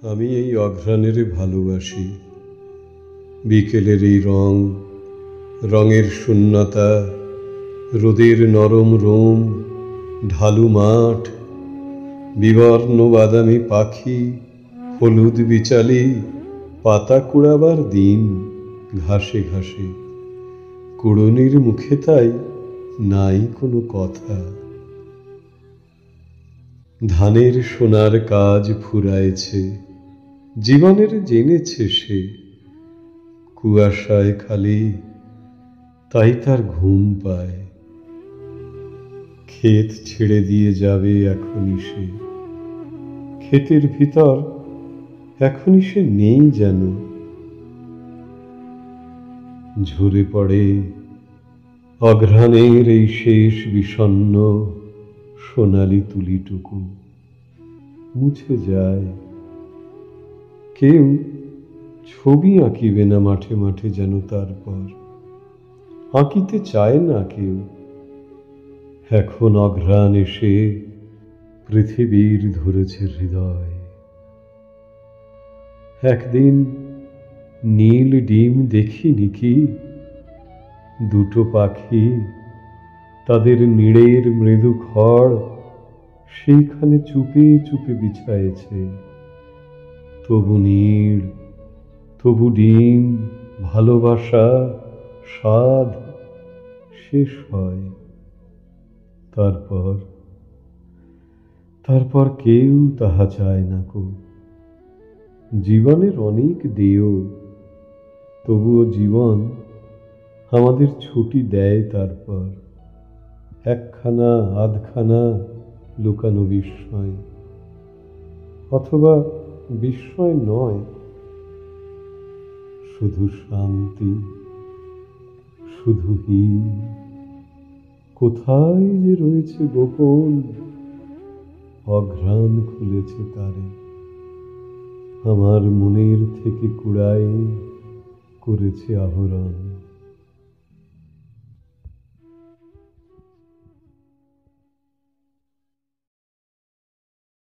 আমি এই অঘ্রাণের ভালোবাসি। বিকেলের এই রং, রঙের শূন্যতা, রোদের নরম রোম, ঢালু মাঠ, বিবর্ণ বাদামি পাখি, হলুদ বিচালি, পাতা কুড়াবার দিন ঘাসে ঘাসে। কুড়ুনির মুখে তাই নাই কোনো কথা। ধানের সোনার কাজ ফুরায়েছে, জীবনের জেনেছে সে। কুয়াশায় খালি তাই তার ঘুম পায়। ক্ষেত ছেড়ে দিয়ে যাবে এখনই সে। ক্ষেতের ভিতর এখনই সে নেই যেন। ঝরে পড়ে অঘ্রাণের এই শেষ বিষণ্ণ সোনালি তুলিটুকু, মুছে যায়। কেউ ছবি আঁকিবে না মাঠে মাঠে যেন তারপর, আঁকিতে চায় না কেউ। এখন অঘ্রাণ এসে পৃথিবীর ধরেছে হৃদয়। একদিন নীল ডিম দেখিনি কি? দুটো পাখি তাদের নীড়ের মৃদু খড় সেইখানে চুপে চুপে বিছায়েছে। তবু নীড়, তবু ডিম, ভালোবাসা, স্বাদ শেষ হয়। তারপর কেউ তাহা চায় না কো। জীবনের অনেক দেয়, তবুও জীবন আমাদের ছুটি দেয়। তারপর একখানা আধখানা লুকানো বিস্ময়, অথবা বিস্ময় নয়, শুধু শান্তি, শুধু হিম। কোথায় যে রয়েছে গোপন, অঘ্রাণ খুলেছে তারে। আমার মনের থেকে কুড়ায় করেছে আহরণ।